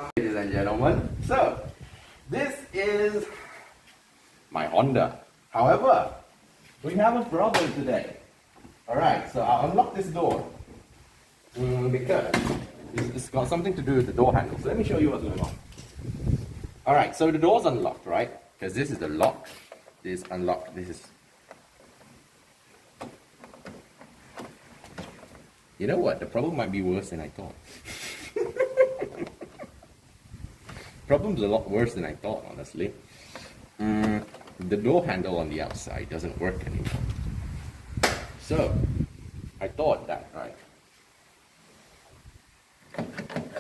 Ladies and gentlemen, so this is my Honda. However, we have a problem today. Alright, so I'll unlock this door because it's got something to do with the door handle. So let me show you what's going on. Alright, so the door's unlocked, right? Because this is the lock. This is unlocked. This is... You know what? The problem might be worse than I thought. Problem's a lot worse than I thought, honestly. The door handle on the outside doesn't work anymore. So, I thought that, right?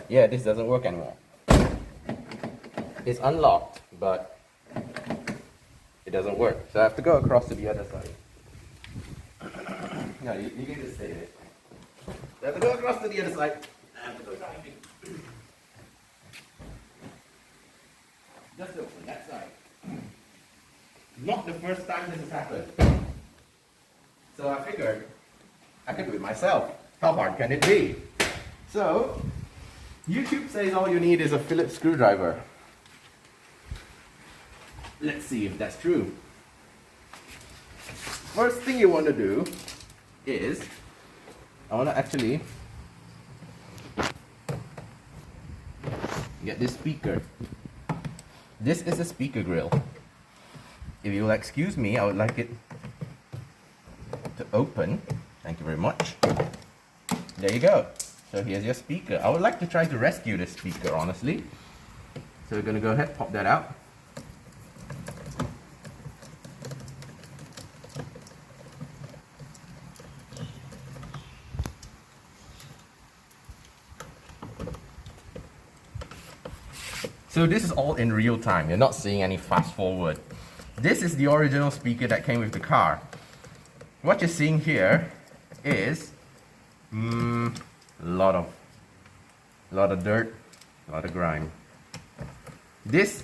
Yeah, this doesn't work anymore. It's unlocked, but it doesn't work. So I have to go across to the other side. No, you can just stay there. I have to go across to the other side. I have to go driving. Just open that side. Not the first time this has happened. So I figured I could do it myself. How hard can it be? So, YouTube says all you need is a Phillips screwdriver. Let's see if that's true. First thing you want to do is, I want to actually get this speaker. This is a speaker grill. If you'll excuse me, I would like it to open. Thank you very much. There you go. So here's your speaker. I would like to try to rescue this speaker, honestly. So we're going to go ahead, pop that out. So this is all in real time. You're not seeing any fast forward. This is the original speaker that came with the car. What you're seeing here is a lot of dirt, a lot of grime. This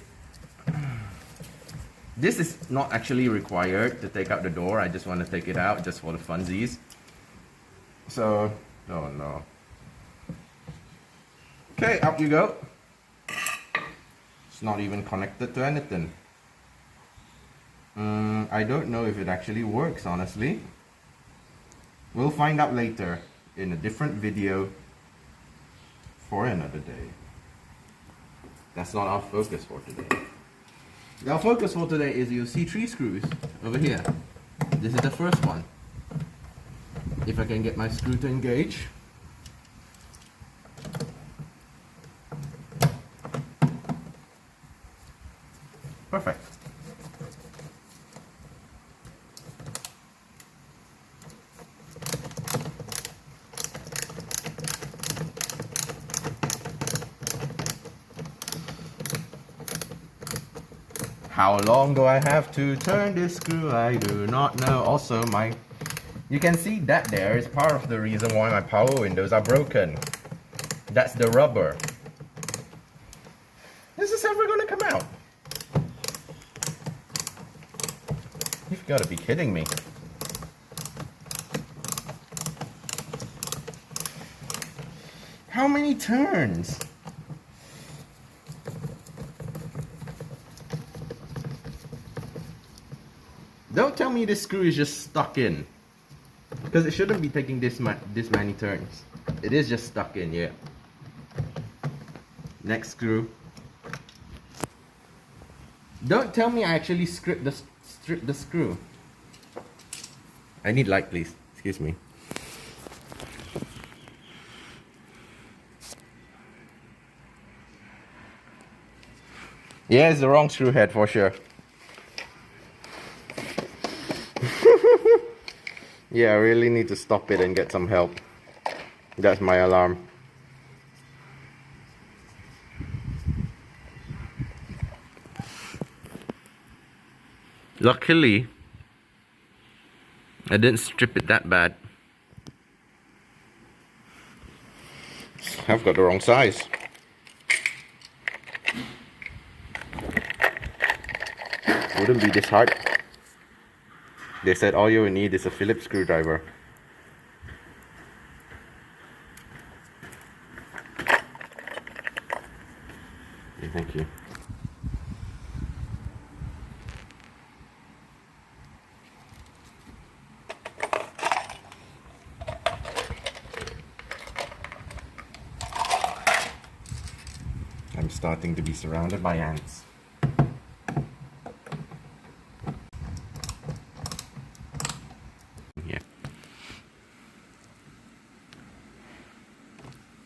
is not actually required to take out the door. I just want to take it out just for the funsies. So, oh no. Okay, up you go. It's not even connected to anything. I don't know if it actually works, honestly. We'll find out later in a different video for another day. That's not our focus for today. Our focus for today is you'll see 3 screws over here. This is the first one. If I can get my screw to engage. Perfect. How long do I have to turn this screw? I do not know. Also, you can see that there is part of the reason why my power windows are broken. That's the rubber. Is this ever going to come out? You've got to be kidding me. How many turns? Don't tell me this screw is just stuck in. Because it shouldn't be taking this many turns. It is just stuck in, yeah. Next screw. Don't tell me I actually stripped the screw. I need light, please. Excuse me. Yeah, it's the wrong screw head for sure. Yeah, I really need to stop it and get some help. That's my alarm. Luckily, I didn't strip it that bad. I've got the wrong size. Wouldn't be this hard. They said all you need is a Phillips screwdriver. Okay, thank you. I'm starting to be surrounded by ants. Here.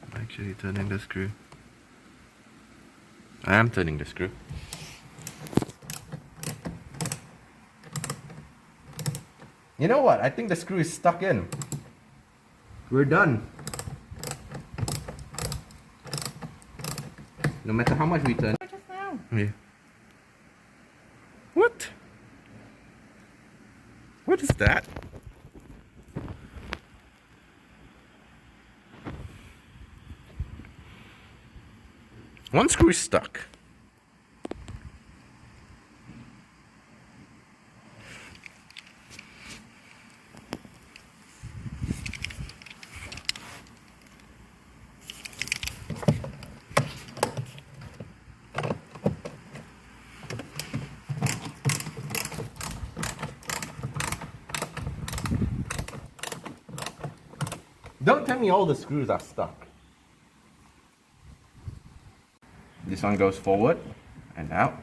I'm actually turning the screw. I am turning the screw. You know what? I think the screw is stuck in. We're done. No matter how much we turn. Just now. Yeah. What? What is that? One screw is stuck. Don't tell me all the screws are stuck. This one goes forward and out.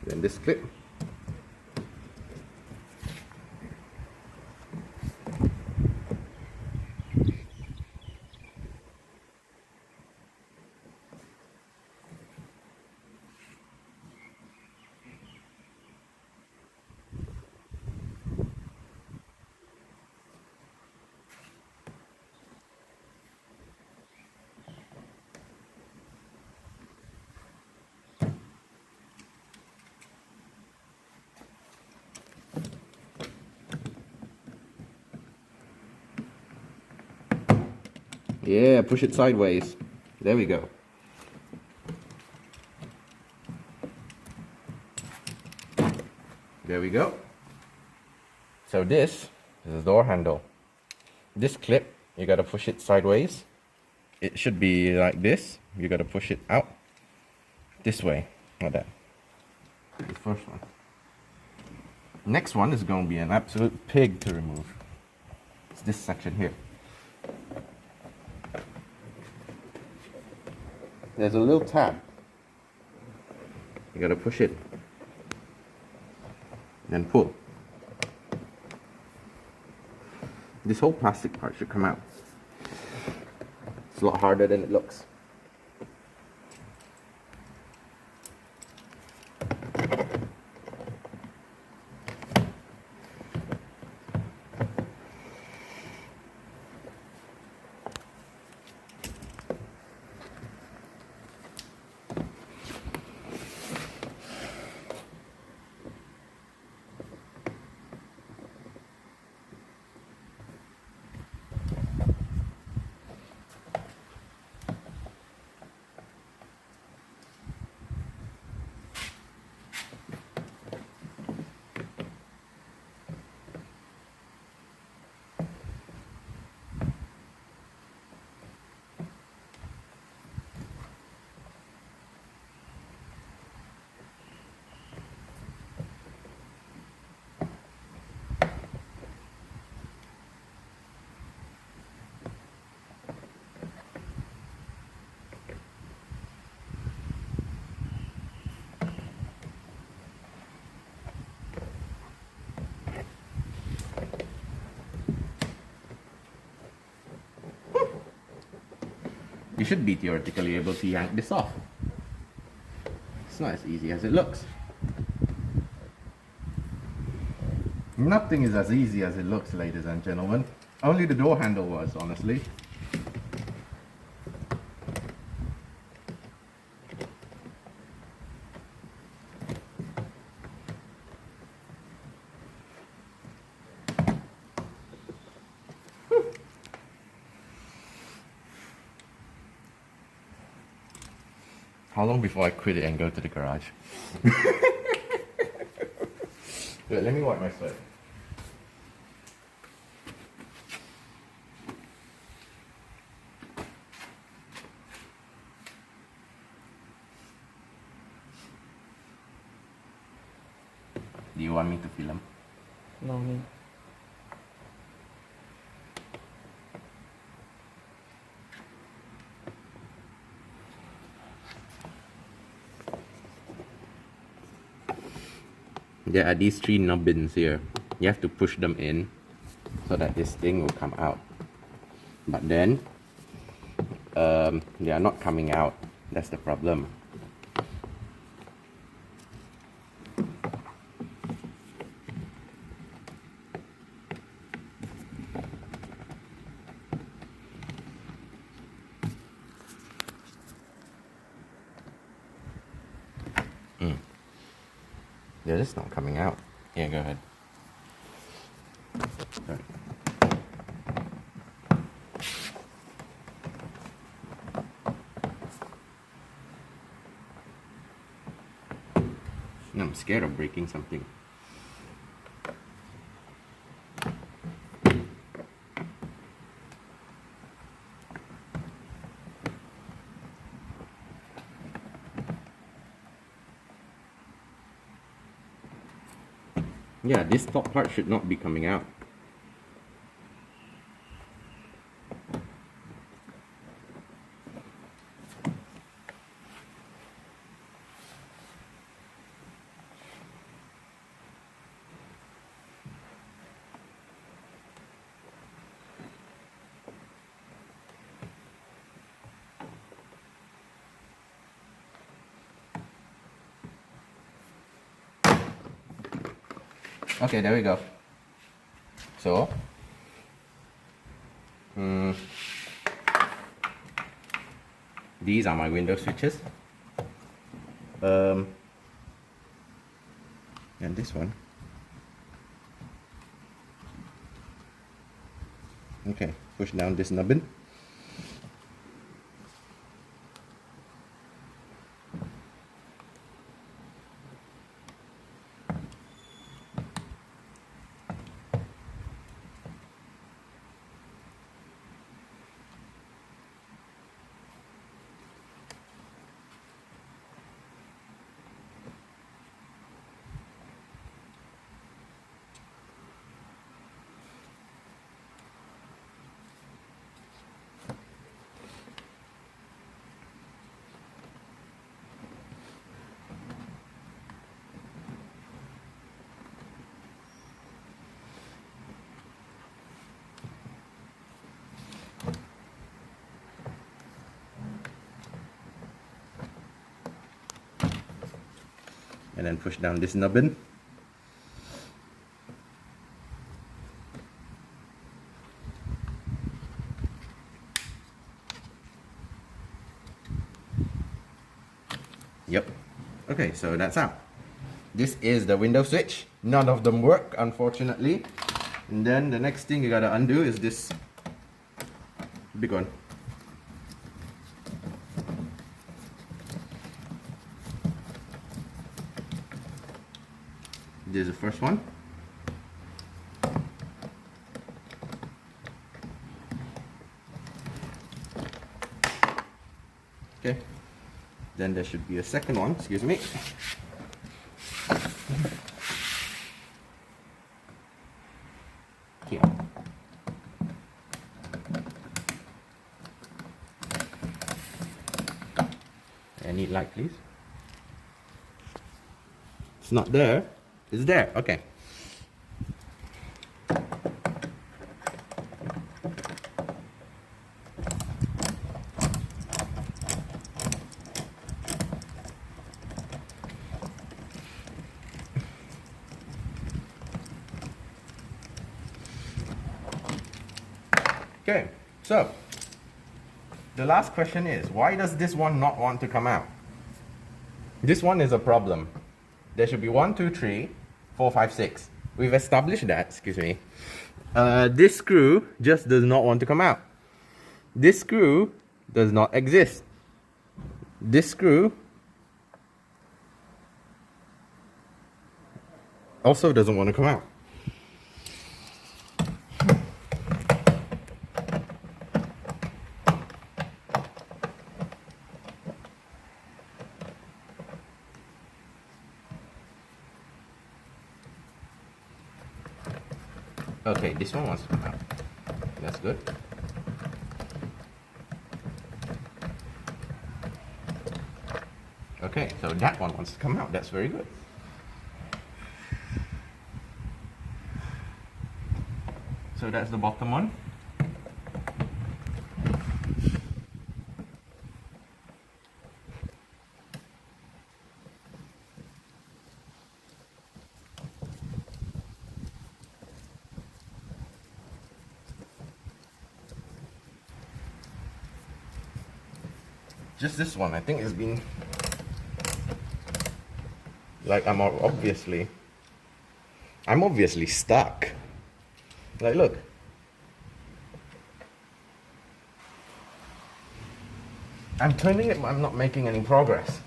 Then this clip. Yeah, push it sideways. There we go. There we go. So this is the door handle. This clip, you gotta push it sideways. It should be like this. You gotta push it out this way, like that. The first one. Next one is going to be an absolute pig to remove. It's this section here. There's a little tab. You gotta push it. Then pull. This whole plastic part should come out. It's a lot harder than it looks. You should be theoretically able to yank this off. It's not as easy as it looks. Nothing is as easy as it looks, ladies and gentlemen. Only the door handle was, honestly. How long before I quit it and go to the garage? Wait, let me wipe my sweat. Do you want me to film? No need. There are these 3 nubbins here. You have to push them in so that this thing will come out. But then, they are not coming out. That's the problem. They're just not coming out. Yeah, go ahead. Sorry. I'm scared of breaking something. Yeah, this top part should not be coming out. Okay, there we go. So, these are my window switches. And this one. Okay, push down this nubbin. And then push down this nubbin. Yep. Okay, so that's out. This is the window switch. None of them work, unfortunately. And then the next thing you gotta undo is this big one. This is the first one. Okay. Then there should be a second one, excuse me. Here. I need light, please. It's not there. It's there. Okay. Okay, so the last question is, why does this one not want to come out? This one is a problem. There should be 1, 2, 3, 4, 5, 6. We've established that, excuse me. This screw just does not want to come out. This screw does not exist. This screw also doesn't want to come out. Okay, this one wants to come out. That's good. Okay, so that one wants to come out. That's very good. So that's the bottom one. Just this one, I think it's been like I'm obviously stuck. Like, look. I'm turning it, but I'm not making any progress.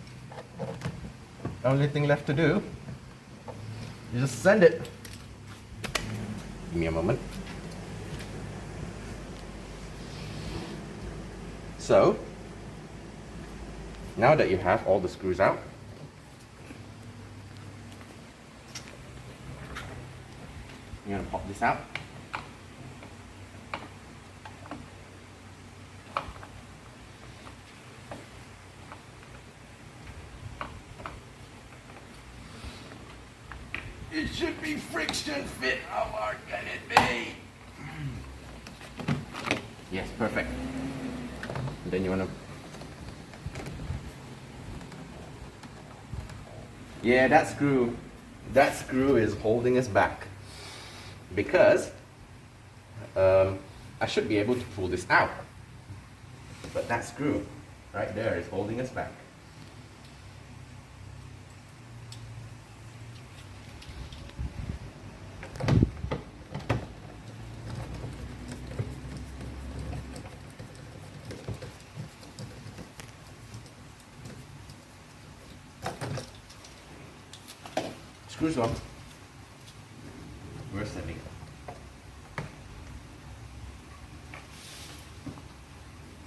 The only thing left to do is just send it. Give me a moment. So, now that you have all the screws out, you're going to pop this out. It should be friction fit. How hard can it be? Yes, perfect. And then you want to... Yeah, that screw is holding us back because I should be able to pull this out, but that screw right there is holding us back. Screws on. We're sending it.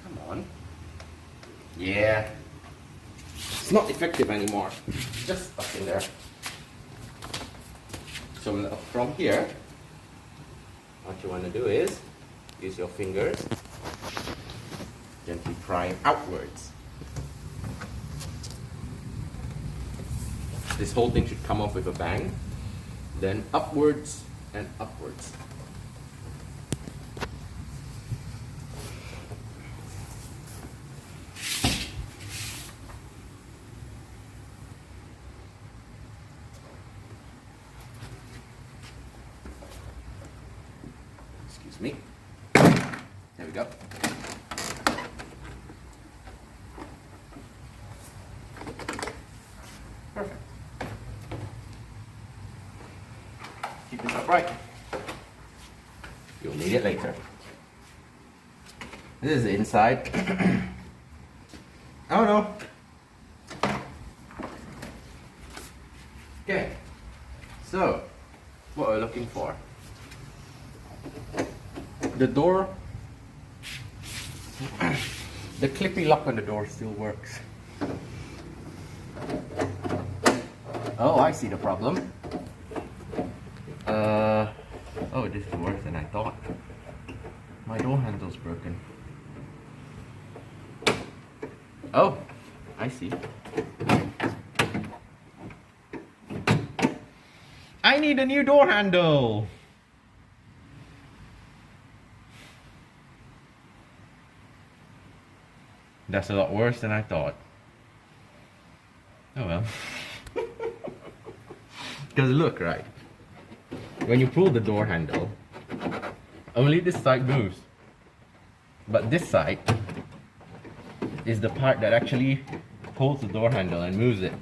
Come on. Yeah. It's not effective anymore. It's just stuck in there. So from here, what you want to do is use your fingers, gently pry outwards. This whole thing should come off with a bang, then upwards and upwards. Excuse me. There we go. Perfect. Keep this upright. You'll need it later. This is the inside. Oh no. Okay. So, what we're looking for. The door, the clippy lock on the door still works. Oh, I see the problem. Oh, this is worse than I thought. My door handle's broken. Oh, I see. I need a new door handle. That's a lot worse than I thought. Oh well. Because look, right, when you pull the door handle, only this side moves, but this side is the part that actually pulls the door handle and moves it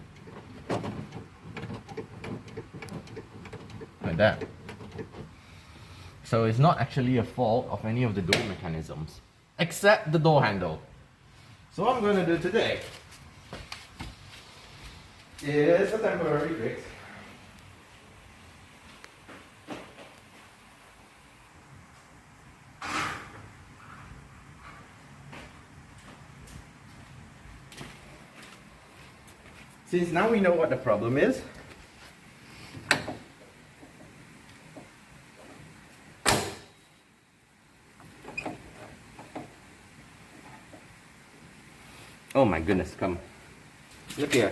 like that. So it's not actually a fault of any of the door mechanisms except the door handle. So what I'm going to do today is a temporary fix. Since now we know what the problem is, Oh my goodness, come. Look here.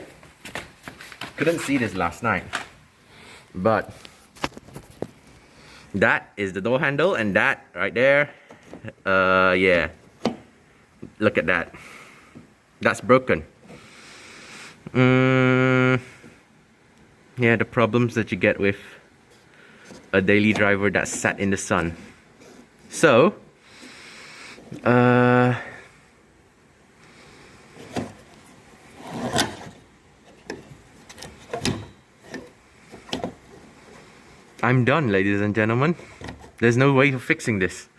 Couldn't see this last night. But that is the door handle, and that right there, yeah. Look at that. That's broken. Yeah, the problems that you get with a daily driver that's sat in the sun. So, I'm done, ladies and gentlemen. There's no way of fixing this.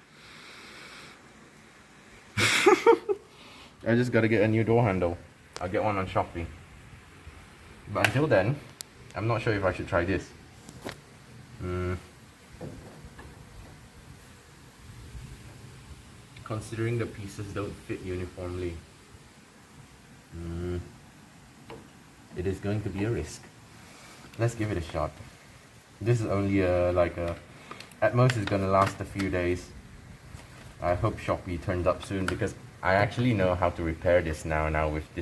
I just gotta get a new door handle. I'll get one on Shopee. But until then, I'm not sure if I should try this. Considering the pieces don't fit uniformly, it is going to be a risk. Let's give it a shot. This is only at most it's gonna last a few days. I hope Shopee turns up soon, because I actually know how to repair this now. With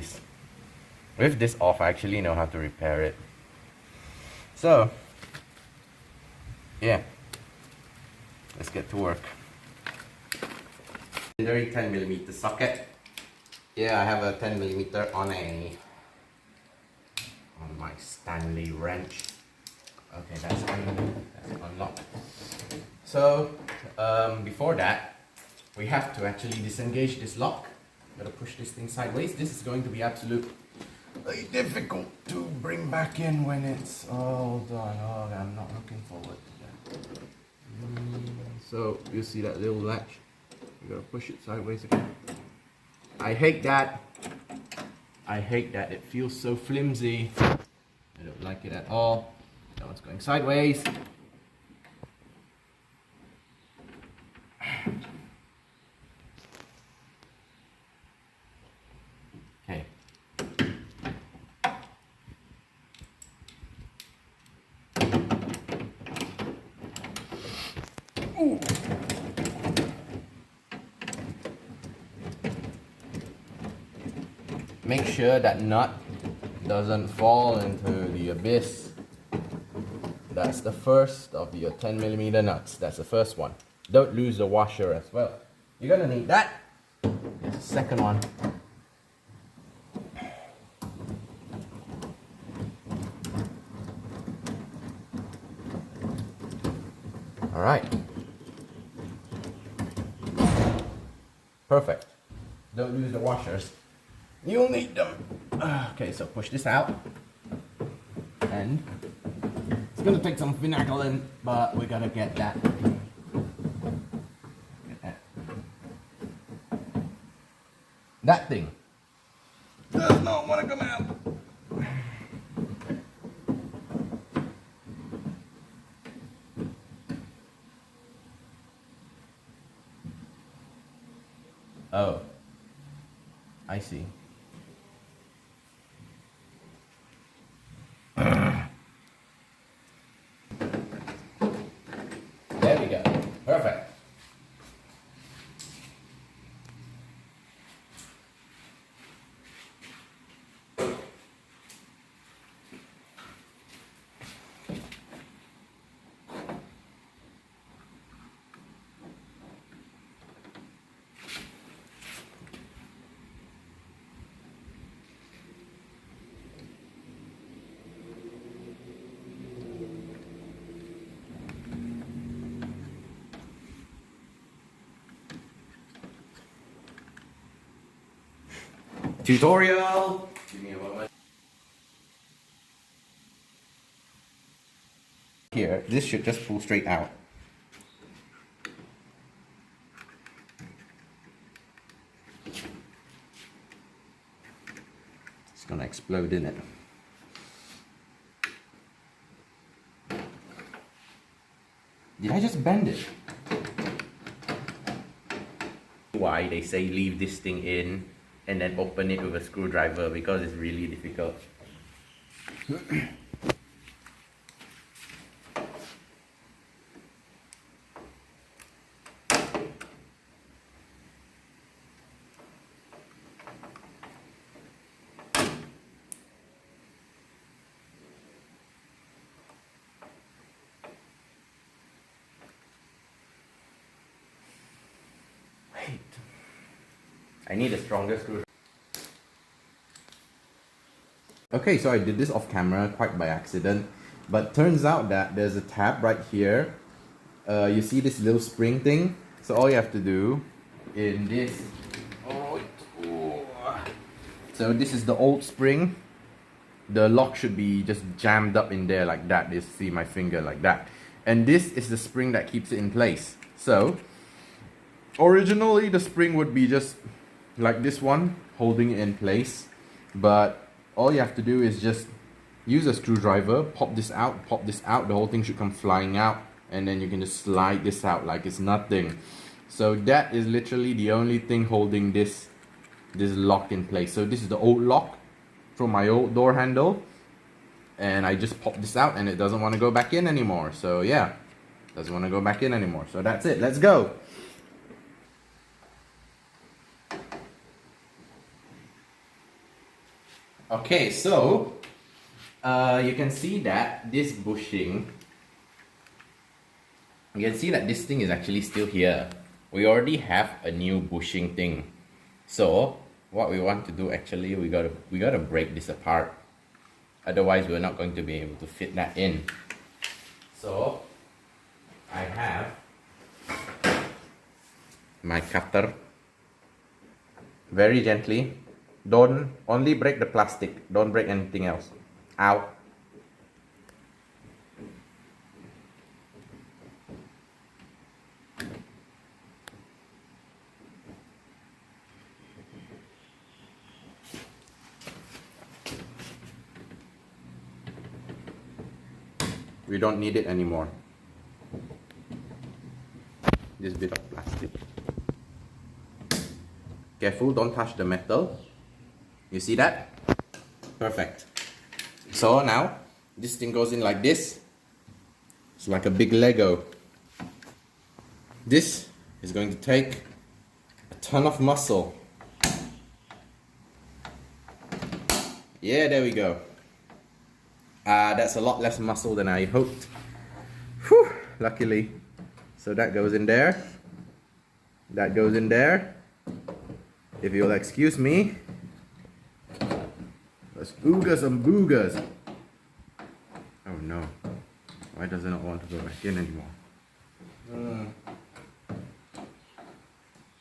this off, I actually know how to repair it. So, yeah, let's get to work. Secondary 10mm socket. Yeah, I have a 10mm on my Stanley wrench. Okay, that's unlocked. So, before that, we have to actually disengage this lock. Gotta push this thing sideways. This is going to be absolutely difficult to bring back in when it's all done. Oh, I'm not looking forward to that. So, you see that little latch? You gotta push it sideways again. I hate that. I hate that. It feels so flimsy. I don't like it at all. Now it's going sideways. Okay. Ooh. Make sure that nut doesn't fall into the abyss. That's the first of your 10mm nuts. That's the first one. Don't lose the washer as well. You're gonna need that. Here's the second one. Alright. Perfect. Don't lose the washers. You'll need them. Okay, so push this out. And it's gonna take some finagling, but we gotta get that. That thing does not want to come out. Oh, I see. There we go. Perfect. Tutorial. Give me a moment. Here, this should just pull straight out. It's gonna explode in it. Did I just bend it? Why they say leave this thing in and then open it with a screwdriver, because it's really difficult. I need a stronger screw. Okay, so I did this off camera quite by accident, but turns out that there's a tab right here. You see this little spring thing? So all you have to do in this, so this is the old spring. The lock should be just jammed up in there like that. You see my finger like that. And this is the spring that keeps it in place. So originally the spring would be just like this one, holding it in place, but all you have to do is just use a screwdriver, pop this out, the whole thing should come flying out, and then you can just slide this out like it's nothing. So that is literally the only thing holding this lock in place. So this is the old lock from my old door handle, and I just pop this out and it doesn't want to go back in anymore. So yeah, doesn't want to go back in anymore. So that's it, let's go. Okay, so you can see that this bushing, you can see that this thing is actually still here. We already have a new bushing thing. So what we want to do, actually, we gotta break this apart. Otherwise we're not going to be able to fit that in. So I have my cutter. Very gently. Don't only break the plastic, don't break anything else. Ow. We don't need it anymore. This bit of plastic. Careful, don't touch the metal. You see that? Perfect. So now, this thing goes in like this. It's like a big Lego. This is going to take a ton of muscle. Yeah, there we go. That's a lot less muscle than I hoped. Whew, luckily. So that goes in there. That goes in there. If you'll excuse me. Let's ooga some boogas. Oh no. Why does it not want to go back in anymore?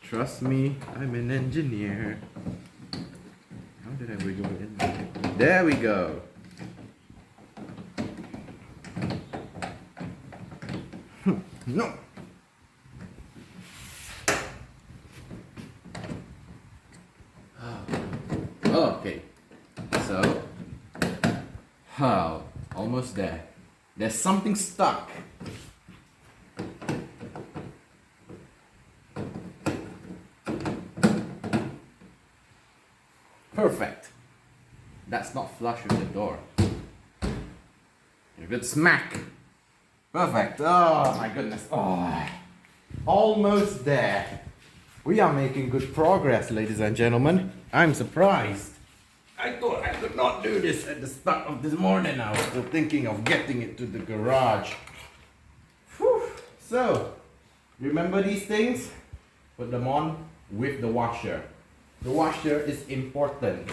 Trust me, I'm an engineer. How did I wiggle it in? There we go. No. Okay. So, almost there. There's something stuck. Perfect. That's not flush with the door. A good smack. Perfect. Oh my goodness. Oh, almost there. We are making good progress, ladies and gentlemen. I'm surprised. I thought I could not do this at the start of this morning. I was still thinking of getting it to the garage. Whew. So, remember these things? Put them on with the washer. The washer is important.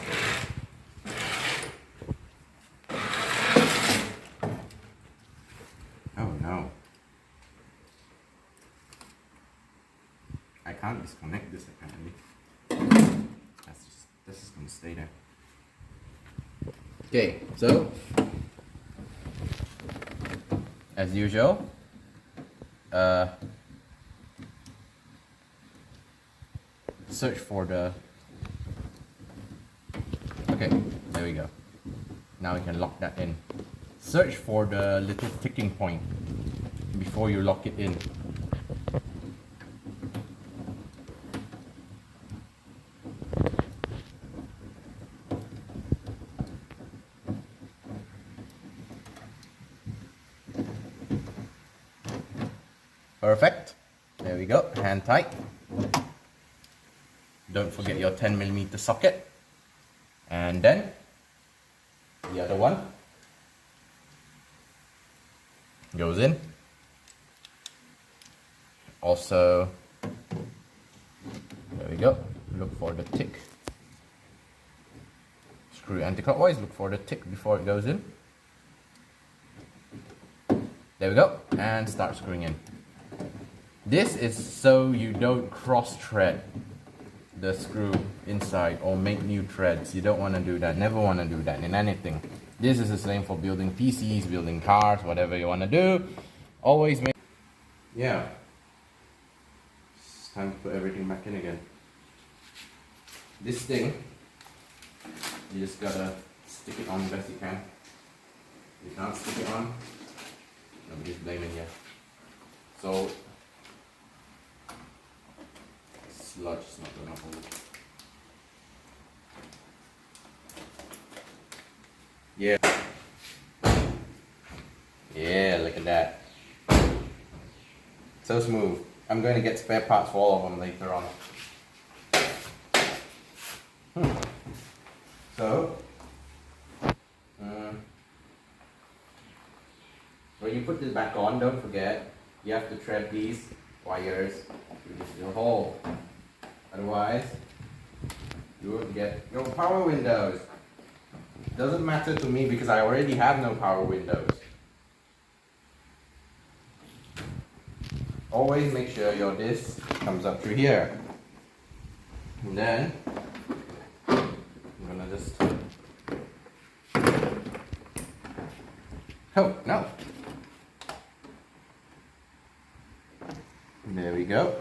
Oh no. I can't disconnect this apparently. This is gonna stay there. Okay, so as usual, search for the. Okay, there we go. Now we can lock that in. Search for the little ticking point before you lock it in. Perfect. There we go. Hand tight. Don't forget your 10mm socket. And then the other one goes in. Also, there we go. look for the tick. Screw anti-clockwise, look for the tick before it goes in. There we go, and start screwing in. This is so you don't cross-thread the screw inside or make new threads. You don't want to do that, never want to do that in anything. This is the same for building PCs, building cars, whatever you want to do. Always make... Yeah. It's time to put everything back in again. This thing, you just gotta stick it on best you can. You can't stick it on, nobody's blaming you. So, sludge is not gonna hold. Yeah. Yeah, look at that. So smooth. I'm going to get spare parts for all of them later on. So, when you put this back on, don't forget, you have to thread these wires through this little hole. Otherwise, you will get your power windows. Doesn't matter to me because I already have no power windows. Always make sure your disc comes up through here. And then, I'm gonna just... Oh, no! There we go.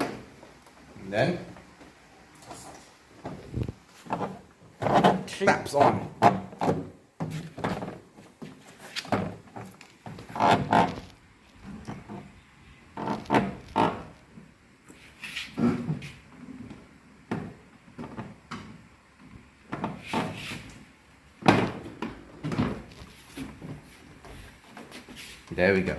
And then, straps on. There we go.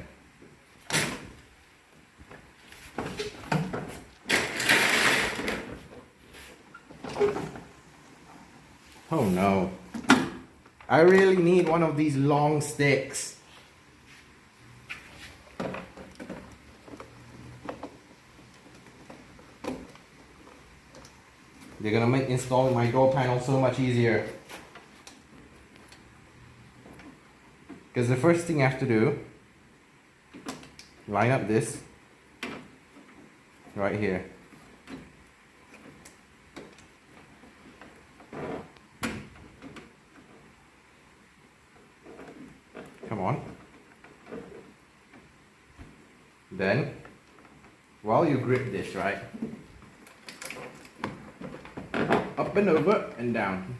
Oh no. I really need one of these long sticks. They're gonna make installing my door panel so much easier. Because the first thing I have to do, line up this right here. Come on. Then, while you grip this, right, up and over and down.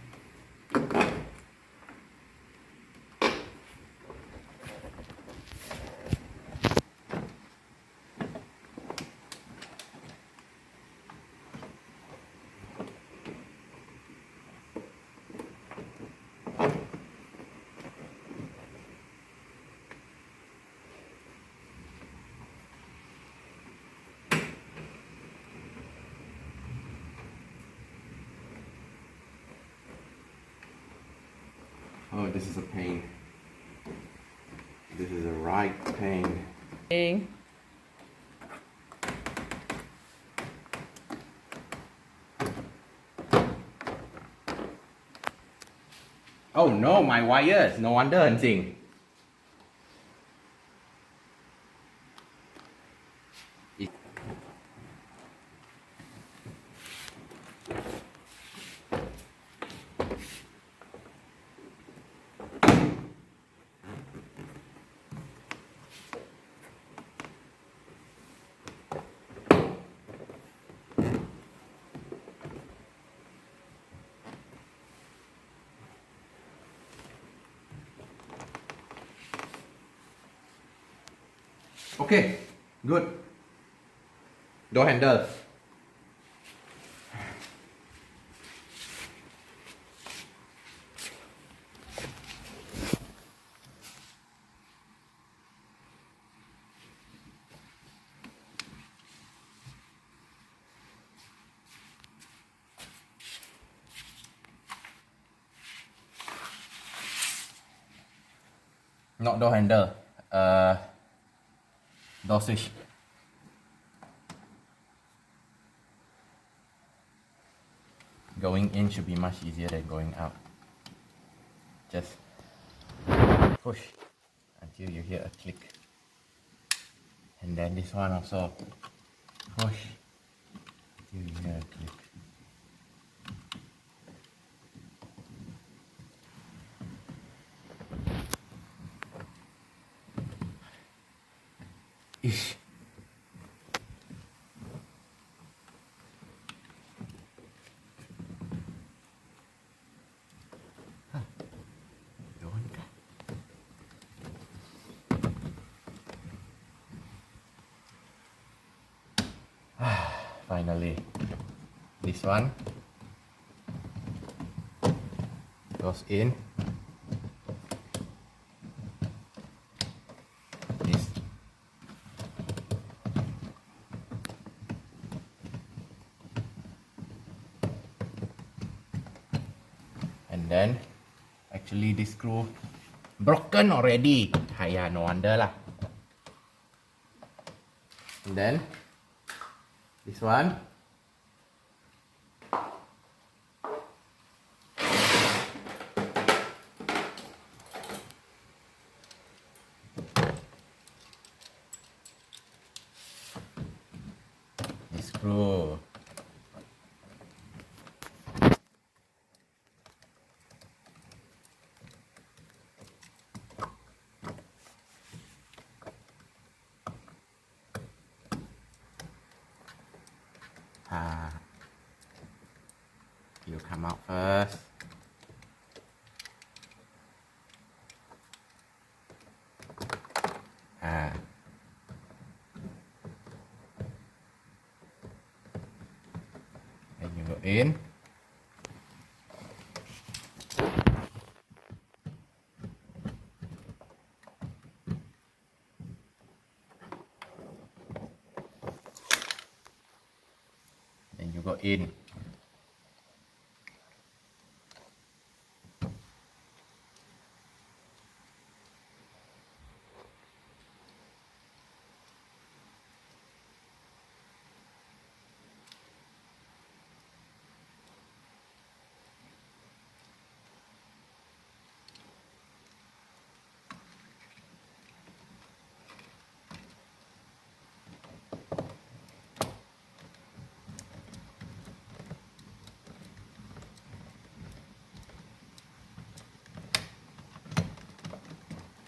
Oh, this is a pain. This is a right pain. Oh no, my wires. No wonder จริง Okay, good. Door handle. Not door handle. Door switch. going in should be much easier than going out. Just push until you hear a click. And then this one also push until you hear a click. Ish. Finally, this one goes in. This and then actually this screw broken already. Yeah, no wonder lah. And then this one this screw. You come out first. And you go in. Then you go in.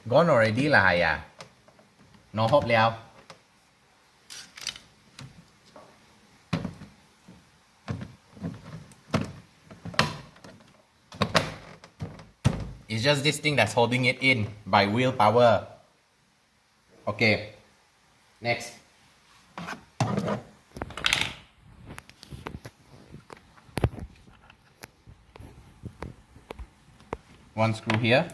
Gone already lah ya. No hope liao. It's just this thing that's holding it in by willpower. Okay, next. One screw here.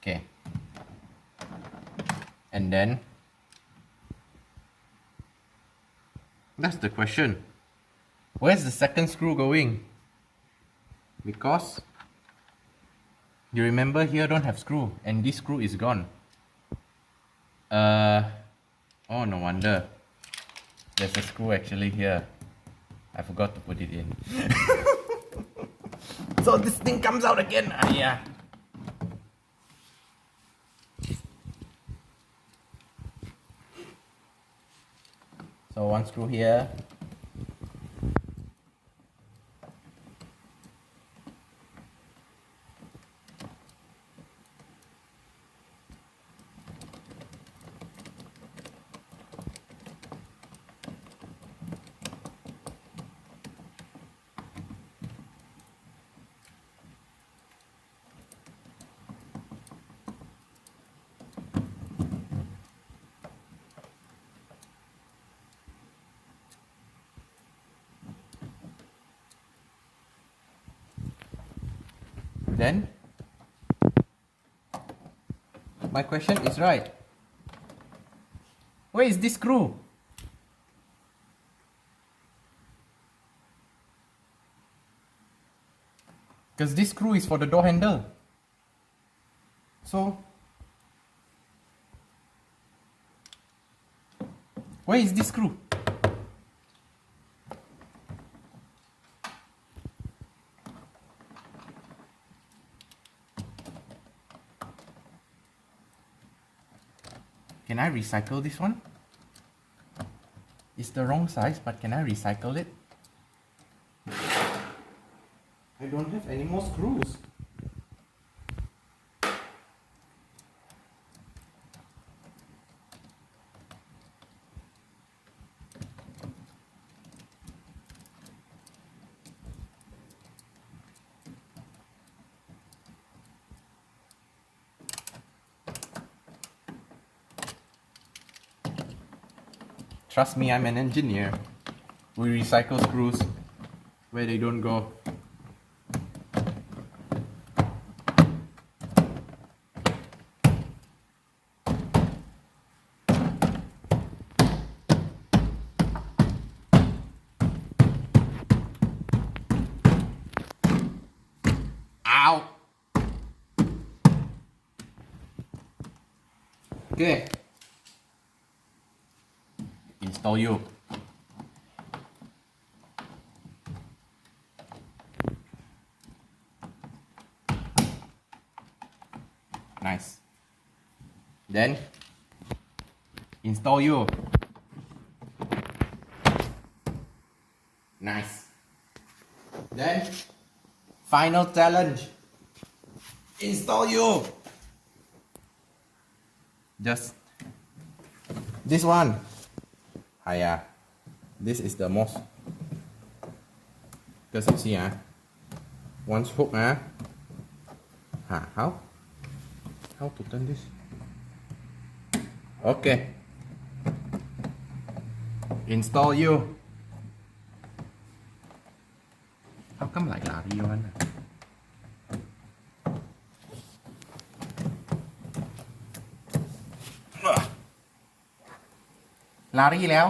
Okay. And then that's the question. Where's the second screw going? Because you remember here don't have screw and this screw is gone. Oh, no wonder. There's a screw actually here. I forgot to put it in. So this thing comes out again. Yeah. So one screw here. Then my question is right. Where is this screw? Because this screw is for the door handle. So where is this screw? Can I recycle this one? It's the wrong size, but can I recycle it? I don't have any more screws. Trust me, I'm an engineer. We recycle screws where they don't go. Ow! Okay. Install you. Nice. Then install you. Nice. Then final challenge. Install you. Just this one. Yeah, this is the most. Because you see, one hook, how to turn this? Okay. Install you. How come lại lari one? Lariแล้ว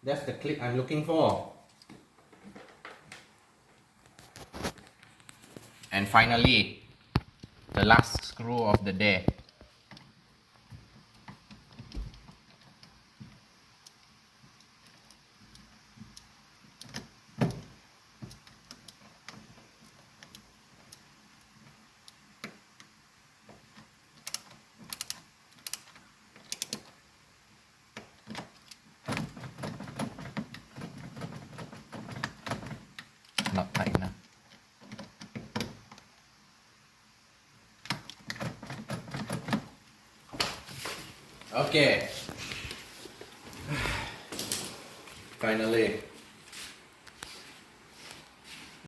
That's the clip I'm looking for. And finally, the last screw of the day. Not tight enough. Okay. Finally.